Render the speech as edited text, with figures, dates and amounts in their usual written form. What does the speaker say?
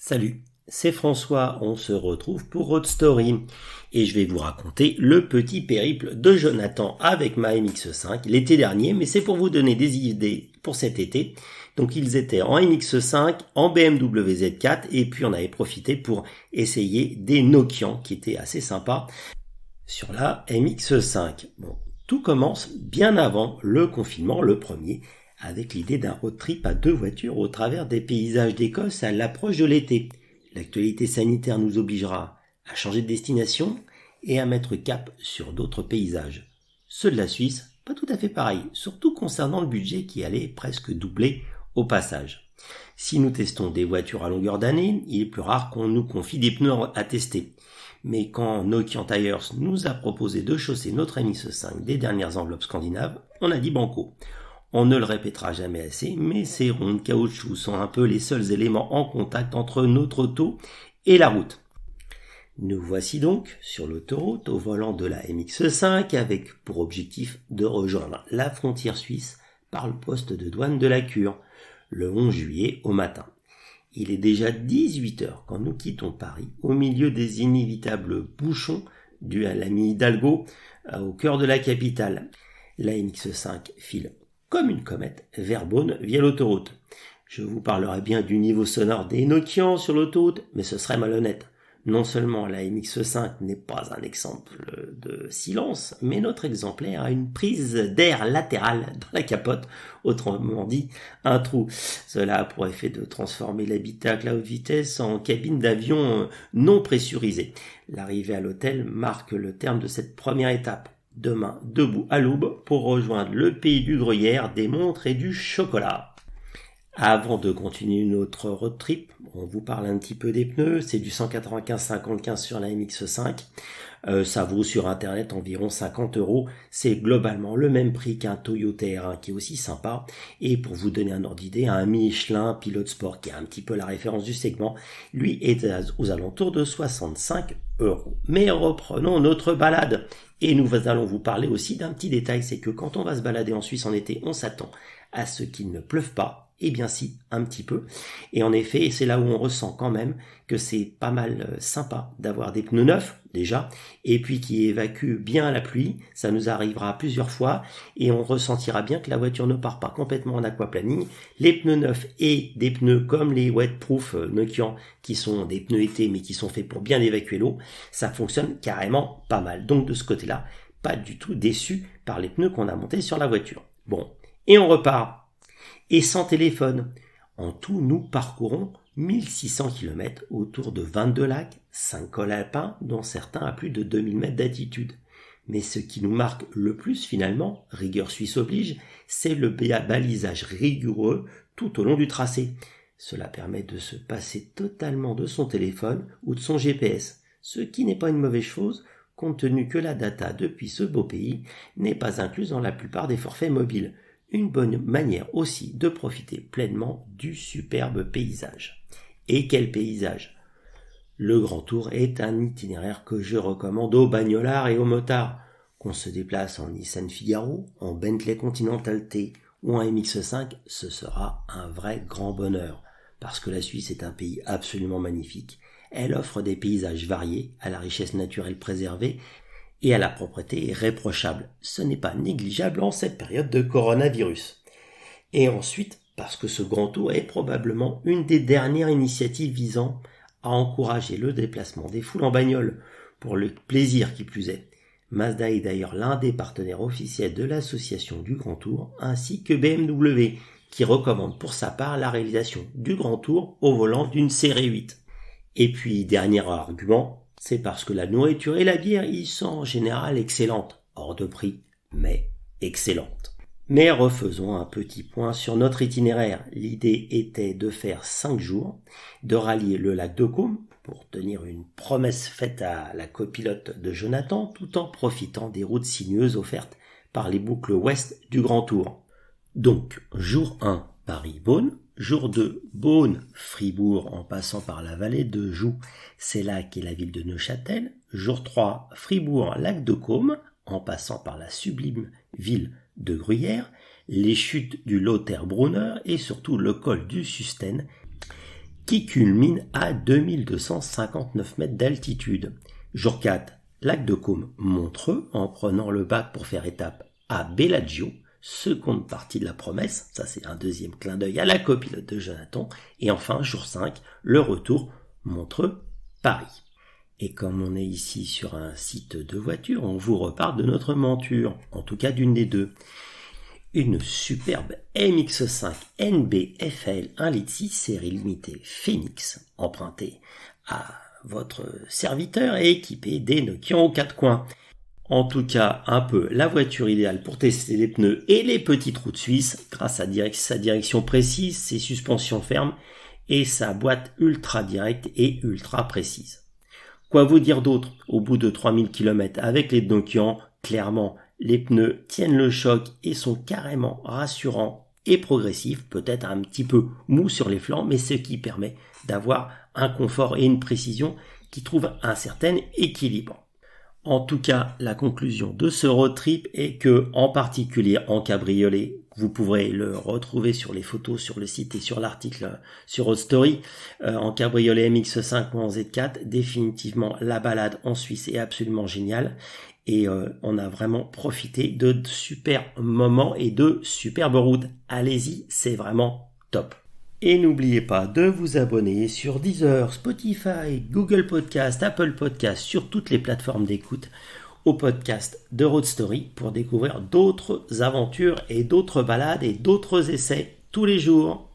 Salut, c'est François, on se retrouve pour Road Story et je vais vous raconter le petit périple de Jonathan avec ma MX5 l'été dernier, mais c'est pour vous donner des idées pour cet été. Donc ils étaient en MX5, en BMW Z4 et puis on avait profité pour essayer des Nokian qui étaient assez sympas sur la MX5. Bon, tout commence bien avant le confinement, le premier, avec l'idée d'un road trip à deux voitures au travers des paysages d'Écosse à l'approche de l'été. L'actualité sanitaire nous obligera à changer de destination et à mettre cap sur d'autres paysages. Ceux de la Suisse, pas tout à fait pareil, surtout concernant le budget qui allait presque doubler au passage. Si nous testons des voitures à longueur d'année, il est plus rare qu'on nous confie des pneus à tester. Mais quand Nokian Tires nous a proposé de chausser notre MX5 des dernières enveloppes scandinaves, on a dit banco. On ne le répétera jamais assez, mais ces ronds de caoutchouc sont un peu les seuls éléments en contact entre notre auto et la route. Nous voici donc sur l'autoroute au volant de la MX5 avec pour objectif de rejoindre la frontière suisse par le poste de douane de la Cure, le 11 juillet au matin. Il est déjà 18h quand nous quittons Paris au milieu des inévitables bouchons dus à l'ami Hidalgo au cœur de la capitale. La MX5 file comme une comète vers Beaune via l'autoroute. Je vous parlerai bien du niveau sonore des Nokian sur l'autoroute, mais ce serait malhonnête. Non seulement la MX5 n'est pas un exemple de silence, mais notre exemplaire a une prise d'air latérale dans la capote, autrement dit un trou. Cela a pour effet de transformer l'habitacle à haute vitesse en cabine d'avion non pressurisée. L'arrivée à l'hôtel marque le terme de cette première étape. Demain, debout à l'aube pour rejoindre le pays du gruyère, des montres et du chocolat. Avant de continuer notre road trip, on vous parle un petit peu des pneus. C'est du 195-55 sur la MX5. Ça vaut sur internet environ 50€. C'est globalement le même prix qu'un Toyota R1 qui est aussi sympa. Et pour vous donner un ordre d'idée, un Michelin Pilote Sport qui est un petit peu la référence du segment, lui est aux alentours de 65€. Mais reprenons notre balade. Et nous allons vous parler aussi d'un petit détail, c'est que quand on va se balader en Suisse en été, on s'attend à ce qu'il ne pleuve pas. Eh bien si, un petit peu. Et en effet, c'est là où on ressent quand même que c'est pas mal sympa d'avoir des pneus neufs, déjà, et puis qui évacuent bien la pluie. Ça nous arrivera plusieurs fois, et on ressentira bien que la voiture ne part pas complètement en aquaplaning. Les pneus neufs et des pneus comme les wetproof Nokian, qui sont des pneus été, mais qui sont faits pour bien évacuer l'eau, ça fonctionne carrément pas mal. Donc de ce côté-là, pas du tout déçu par les pneus qu'on a montés sur la voiture. Bon, et on repart. Et sans téléphone. En tout, nous parcourons 1600 km autour de 22 lacs, 5 cols alpins, dont certains à plus de 2000 mètres d'altitude. Mais ce qui nous marque le plus finalement, rigueur suisse oblige, c'est le balisage rigoureux tout au long du tracé. Cela permet de se passer totalement de son téléphone ou de son GPS, ce qui n'est pas une mauvaise chose, compte tenu que la data depuis ce beau pays n'est pas incluse dans la plupart des forfaits mobiles. Une bonne manière aussi de profiter pleinement du superbe paysage. Et quel paysage! Le Grand Tour est un itinéraire que je recommande aux bagnolards et aux motards. Qu'on se déplace en Nissan Figaro, en Bentley Continental T ou en MX5, ce sera un vrai grand bonheur. Parce que la Suisse est un pays absolument magnifique. Elle offre des paysages variés, à la richesse naturelle préservée, et à la propreté irréprochable. Ce n'est pas négligeable en cette période de coronavirus. Et ensuite, parce que ce Grand Tour est probablement une des dernières initiatives visant à encourager le déplacement des foules en bagnole, pour le plaisir qui plus est. Mazda est d'ailleurs l'un des partenaires officiels de l'association du Grand Tour, ainsi que BMW, qui recommande pour sa part la réalisation du Grand Tour au volant d'une série 8. Et puis, dernier argument, c'est parce que la nourriture et la bière y sont en général excellentes, hors de prix, mais excellentes. Mais refaisons un petit point sur notre itinéraire. L'idée était de faire 5 jours, de rallier le lac de Caume, pour tenir une promesse faite à la copilote de Jonathan, tout en profitant des routes sinueuses offertes par les boucles ouest du Grand Tour. Donc, jour 1, Paris-Beaune. Jour 2, Beaune-Fribourg en passant par la vallée de Joux, c'est là qu'est la ville de Neuchâtel. Jour 3, Fribourg-Lac de Caume en passant par la sublime ville de Gruyère, les chutes du Lauterbrunner et surtout le col du Susten qui culmine à 2259 mètres d'altitude. Jour 4, lac de Caume, Montreux, en prenant le bac pour faire étape à Bellagio, seconde partie de la promesse, ça c'est un deuxième clin d'œil à la copilote de Jonathan, et enfin jour 5, le retour Montreux-Paris. Et comme on est ici sur un site de voiture, on vous reparle de notre monture, en tout cas d'une des deux. Une superbe MX5 NBFL 1,6 litre série limitée Phoenix, empruntée à votre serviteur et équipée des Nokian aux 4 coins. En tout cas, un peu la voiture idéale pour tester les pneus et les petites routes suisses, grâce à sa direction précise, ses suspensions fermes et sa boîte ultra directe et ultra précise. Quoi vous dire d'autre? Au bout de 3000 km avec les Nokian, clairement, les pneus tiennent le choc et sont carrément rassurants et progressifs, peut-être un petit peu mou sur les flancs, mais ce qui permet d'avoir un confort et une précision qui trouvent un certain équilibre. En tout cas, la conclusion de ce road trip est que, en particulier en cabriolet, vous pourrez le retrouver sur les photos sur le site et sur l'article sur Road Story, en cabriolet MX5 ou en Z4, définitivement la balade en Suisse est absolument géniale et on a vraiment profité de super moments et de superbes routes. Allez-y, c'est vraiment top. Et n'oubliez pas de vous abonner sur Deezer, Spotify, Google Podcast, Apple Podcast, sur toutes les plateformes d'écoute au podcast de Road Story pour découvrir d'autres aventures et d'autres balades et d'autres essais tous les jours.